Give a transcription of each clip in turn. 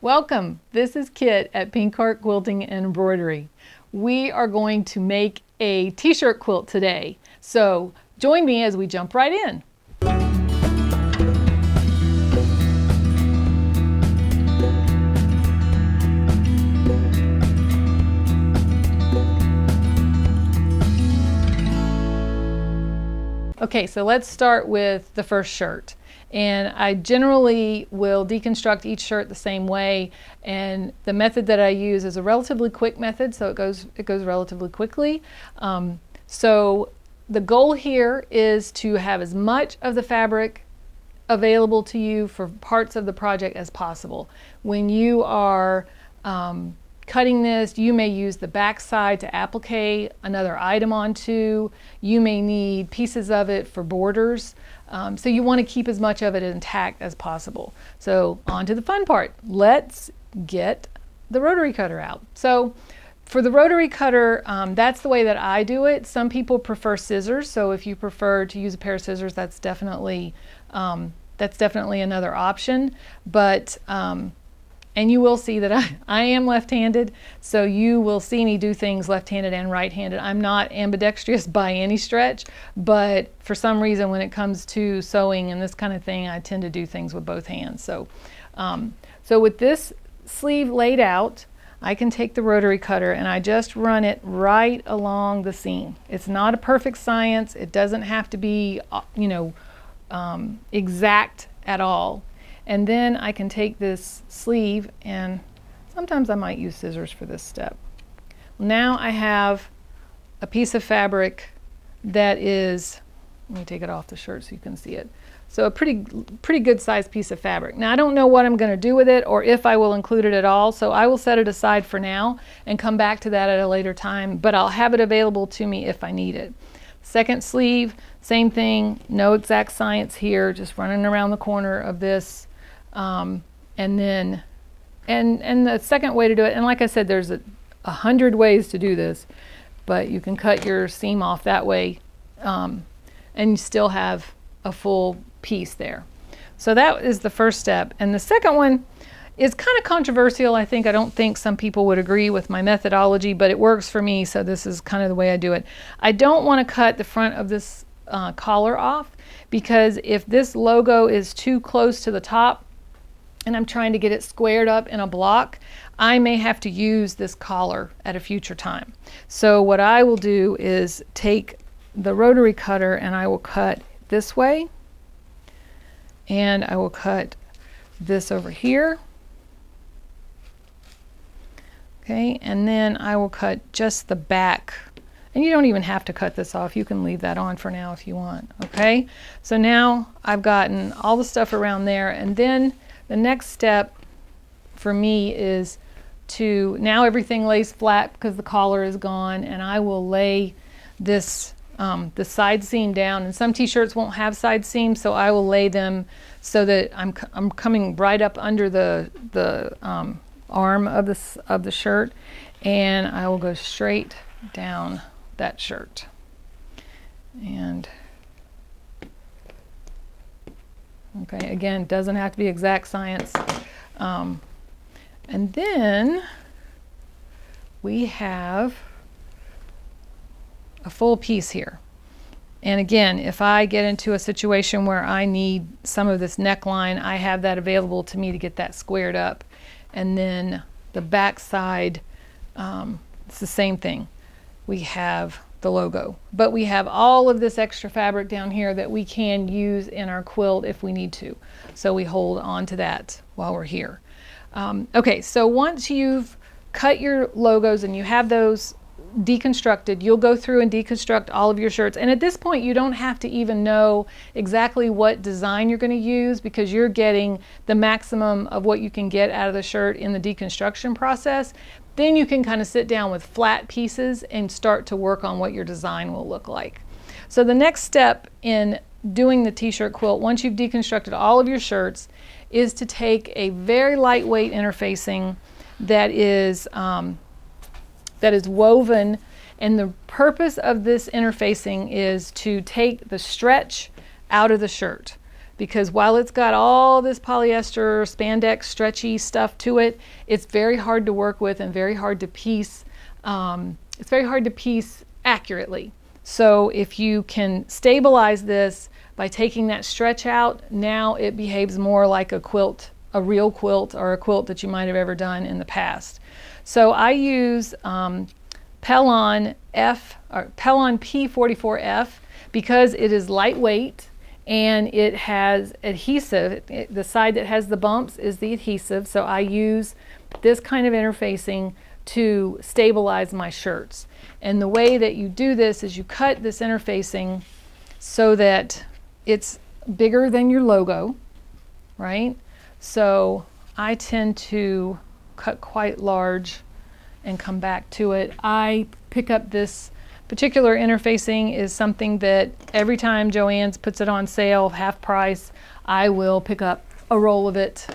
Welcome, this is Kit at Pink Heart Quilting and Embroidery. We are going to make a t-shirt quilt today, so join me as we jump right in. Okay, so let's start with the first shirt. And I generally will deconstruct each shirt the same way, and the method that I use is a relatively quick method, so it goes relatively quickly. So the goal here is to have as much of the fabric available to you for parts of the project as possible. When you are cutting this, you may use the back side to applique another item onto. You may need pieces of it for borders. So you want to keep as much of it intact as possible. So on to the fun part. Let's get the rotary cutter out. So for the rotary cutter, that's the way that I do it. Some people prefer scissors. So if you prefer to use a pair of scissors, that's definitely another option. But and you will see that I am left-handed, so you will see me do things left-handed and right-handed. I'm not ambidextrous by any stretch, but for some reason when it comes to sewing and this kind of thing, I tend to do things with both hands. So, so with this sleeve laid out, I can take the rotary cutter and I just run it right along the seam. It's not a perfect science. It doesn't have to be, exact at all. And then I can take this sleeve, and sometimes I might use scissors for this step. Now I have a piece of fabric that is, let me take it off the shirt so you can see it. So a pretty good sized piece of fabric. Now I don't know what I'm going to do with it or if I will include it at all, so I will set it aside for now and come back to that at a later time, but I'll have it available to me if I need it. Second sleeve, same thing, no exact science here, just running around the corner of this. And then, and the second way to do it, and like I said, there's 100 ways to do this, but you can cut your seam off that way, and you still have a full piece there. So that is the first step. And the second one is kind of controversial, I think. I don't think some people would agree with my methodology, but it works for me, so this is kind of the way I do it. I don't want to cut the front of this collar off, because if this logo is too close to the top, and I'm trying to get it squared up in a block, I may have to use this collar at a future time. So what I will do is take the rotary cutter and I will cut this way, and I will cut this over here. Okay, and then I will cut just the back. And you don't even have to cut this off. You can leave that on for now if you want. Okay, so now I've gotten all the stuff around there, and then the next step for me is to, now everything lays flat because the collar is gone, and I will lay this the side seam down. And some t-shirts won't have side seams, so I will lay them so that I'm coming right up under the arm of the shirt, and I will go straight down that shirt. And okay, again, doesn't have to be exact science. And then we have a full piece here. And again, if I get into a situation where I need some of this neckline, I have that available to me to get that squared up. And then the back side, it's the same thing. We have the logo, but we have all of this extra fabric down here that we can use in our quilt if we need to. So we hold on to that while we're here. Okay, so once you've cut your logos and you have those deconstructed, you'll go through and deconstruct all of your shirts. And at this point, you don't have to even know exactly what design you're going to use, because you're getting the maximum of what you can get out of the shirt in the deconstruction process. Then you can kind of sit down with flat pieces and start to work on what your design will look like. So the next step in doing the t-shirt quilt, once you've deconstructed all of your shirts, is to take a very lightweight interfacing that is woven, and the purpose of this interfacing is to take the stretch out of the shirt. because while it's got all this polyester, spandex, stretchy stuff to it, it's very hard to work with and very hard to piece. It's very hard to piece accurately. So if you can stabilize this by taking that stretch out, now it behaves more like a quilt, a real quilt, or a quilt that you might have ever done in the past. So I use Pellon P44F because it is lightweight and it has adhesive. The side that has the bumps is the adhesive, so I use this kind of interfacing to stabilize my shirts. And the way that you do this is you cut this interfacing so that it's bigger than your logo, right? So I tend to cut quite large and come back to it. I pick up this particular interfacing is something that every time Joann's puts it on sale, half price, I will pick up a roll of it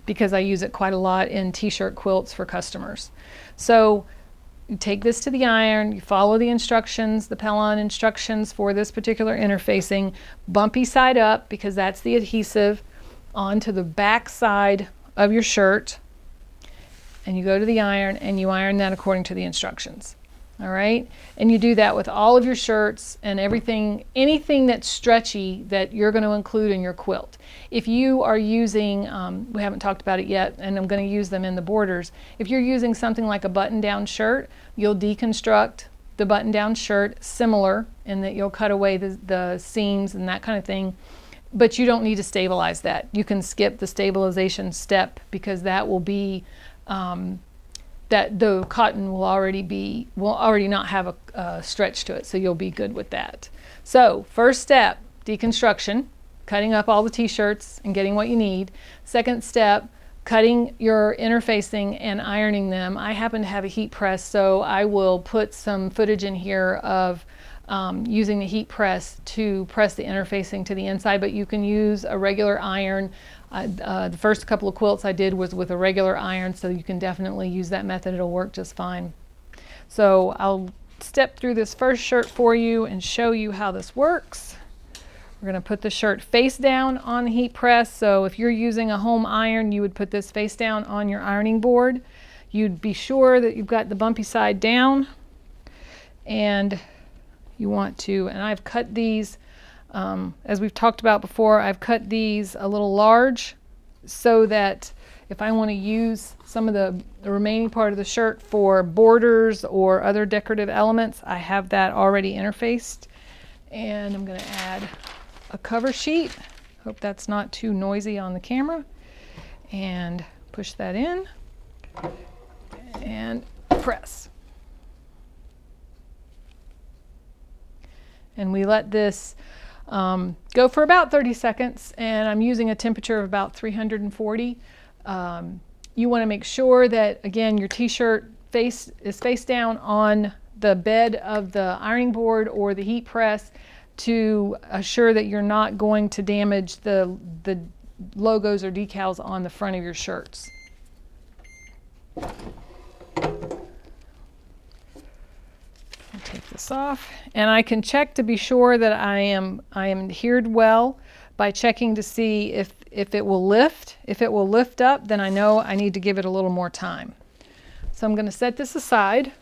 because I use it quite a lot in t-shirt quilts for customers. So you take this to the iron, you follow the instructions, the Pellon instructions for this particular interfacing, bumpy side up because that's the adhesive, onto the back side of your shirt, and you go to the iron and you iron that according to the instructions. All right, and you do that with all of your shirts and everything, anything that's stretchy that you're going to include in your quilt. If you are using, we haven't talked about it yet, and I'm going to use them in the borders. If you're using something like a button-down shirt, you'll deconstruct the button-down shirt similar in that you'll cut away the seams and that kind of thing, but you don't need to stabilize that. You can skip the stabilization step because that will be that the cotton will already not have a stretch to it, so you'll be good with that. So first step, deconstruction, cutting up all the t-shirts and getting what you need. Second step, cutting your interfacing and ironing them. I happen to have a heat press, so I will put some footage in here of using the heat press to press the interfacing to the inside, but you can use a regular iron. The first couple of quilts I did was with a regular iron, so you can definitely use that method. It'll work just fine. So I'll step through this first shirt for you and show you how this works. We're going to put the shirt face down on the heat press. So if you're using a home iron, you would put this face down on your ironing board. You'd be sure that you've got the bumpy side down, and you want to, and I've cut these as we've talked about before, I've cut these a little large so that if I want to use some of the remaining part of the shirt for borders or other decorative elements, I have that already interfaced. And I'm going to add a cover sheet. Hope that's not too noisy on the camera. And push that in and press. And we let this go for about 30 seconds, and I'm using a temperature of about 340. You want to make sure that, again, your t-shirt is face down on the bed of the ironing board or the heat press to assure that you're not going to damage the logos or decals on the front of your shirts. Take this off, and I can check to be sure that I am adhered well by checking to see if it will lift. If it will lift up, then I know I need to give it a little more time. So I'm going to set this aside.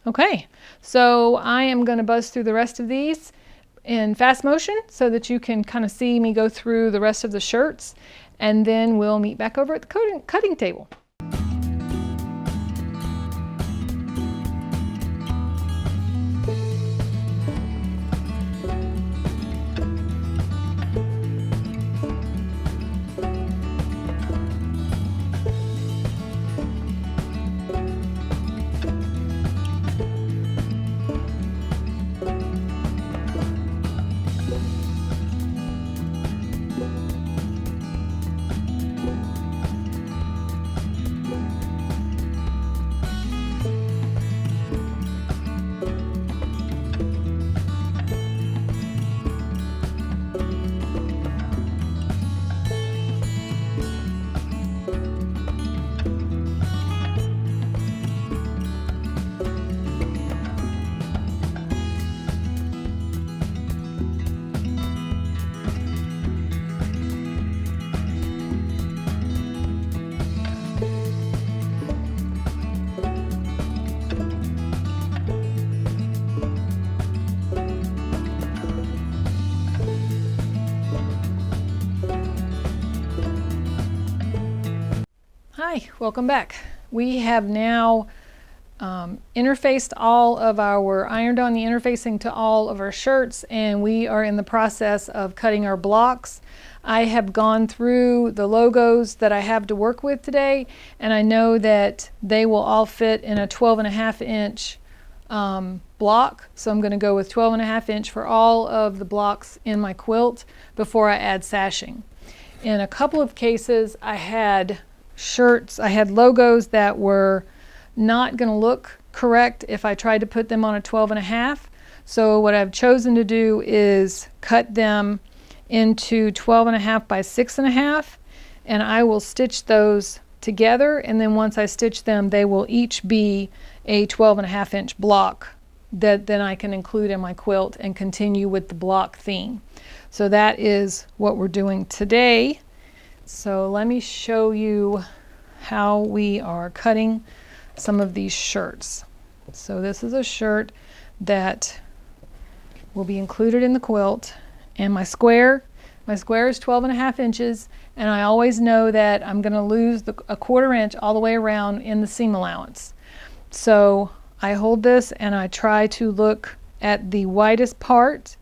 Okay, so I am going to buzz through the rest of these in fast motion so that you can kind of see me go through the rest of the shirts, and then we'll meet back over at the cutting table. Hi, welcome back. We have now interfaced all of our, ironed on the interfacing to all of our shirts, and we are in the process of cutting our blocks. I have gone through the logos that I have to work with today, and I know that they will all fit in a 12.5 inch block. So I'm going to go with 12.5 inch for all of the blocks in my quilt before I add sashing. In a couple of cases, I had logos that were not going to look correct if I tried to put them on a 12.5. So what I've chosen to do is cut them into 12.5 by 6.5, and I will stitch those together, and then once I stitch them, they will each be a 12.5 inch block that then I can include in my quilt and continue with the block theme. So that is what we're doing today. So let me show you how we are cutting some of these shirts. So this is a shirt that will be included in the quilt, and my square is 12.5 inches, and I always know that I'm going to lose a 1/4 inch all the way around in the seam allowance. So I hold this and I try to look at the widest part,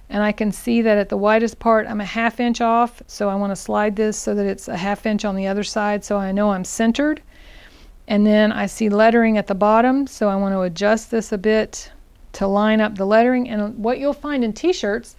and I can see that at the widest part I'm a 1/2 inch off, so I want to slide this so that it's a 1/2 inch on the other side, so I know I'm centered. And then I see lettering at the bottom, so I want to adjust this a bit to line up the lettering. And what you'll find in t-shirts,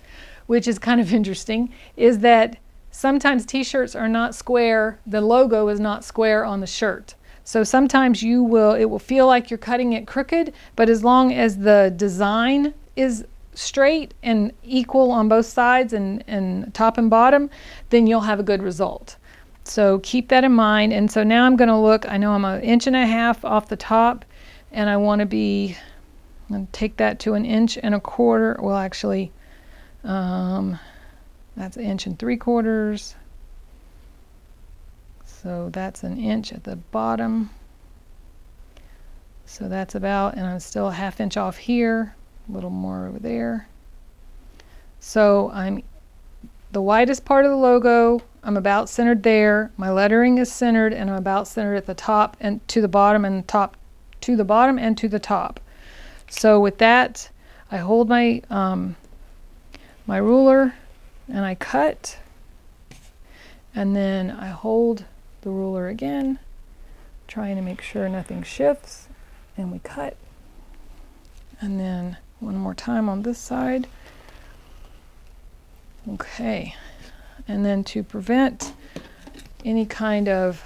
which is kind of interesting, is that sometimes t-shirts are not square, the logo is not square on the shirt. So sometimes it will feel like you're cutting it crooked, but as long as the design is straight and equal on both sides and top and bottom, then you'll have a good result. So keep that in mind. And so now I'm going to look, I know I'm 1.5 inches off the top, and I'm going to take that to 1 1/4 inches. Well, actually, that's 1 3/4 inches. So that's 1 inch at the bottom. So that's about, and I'm still a 1/2 inch off here, a little more over there. So I'm the widest part of the logo, I'm about centered there. My lettering is centered, and I'm about centered at the top and to the bottom, and top to the bottom and to the top. So with that, I hold my my ruler and I cut, and then I hold the ruler again, trying to make sure nothing shifts, and we cut. And then one more time on this side. Okay, and then to prevent any kind of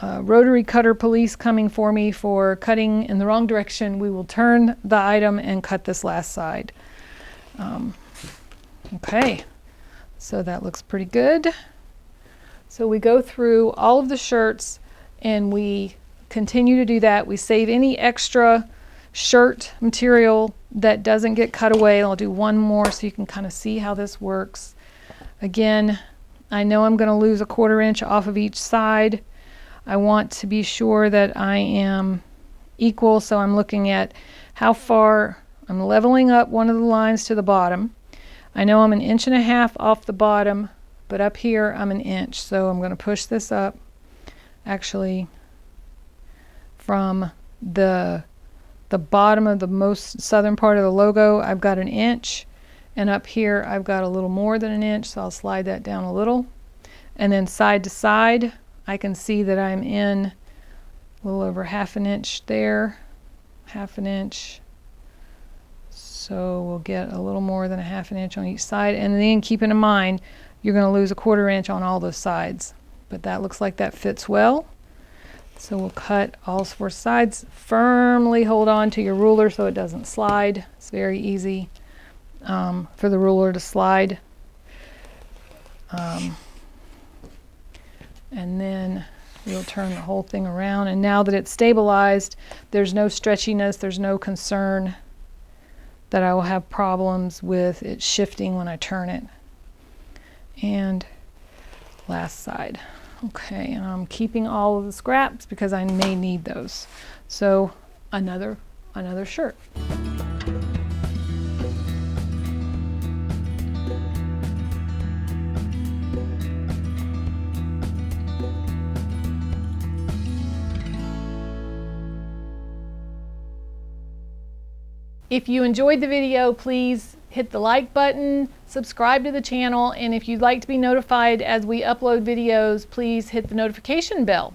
rotary cutter police coming for me for cutting in the wrong direction, we will turn the item and cut this last side. Okay, so that looks pretty good. So we go through all of the shirts and we continue to do that. We save any extra shirt material that doesn't get cut away. I'll do one more so you can kind of see how this works. Again, I know I'm going to lose a 1/4 inch off of each side. I want to be sure that I am equal, so I'm looking at how far I'm leveling up one of the lines to the bottom. I know I'm 1.5 inches off the bottom, but up here I'm 1 inch, so I'm going to push this up actually from the bottom of the most southern part of the logo. I've got 1 inch, and up here I've got a little more than 1 inch, so I'll slide that down a little. And then side to side, I can see that I'm in a little over 1/2 inch there, 1/2 inch. So we'll get a little more than 1/2 inch on each side. And then keeping in mind, you're going to lose a 1/4 inch on all those sides. But that looks like that fits well. So we'll cut all 4 sides. Firmly hold on to your ruler so it doesn't slide. It's very easy for the ruler to slide. And then we'll turn the whole thing around. And now that it's stabilized, there's no stretchiness, there's no concern that I will have problems with it shifting when I turn it. And last side. Okay, and I'm keeping all of the scraps because I may need those. So another shirt. If you enjoyed the video, please hit the like button, subscribe to the channel, and if you'd like to be notified as we upload videos, please hit the notification bell.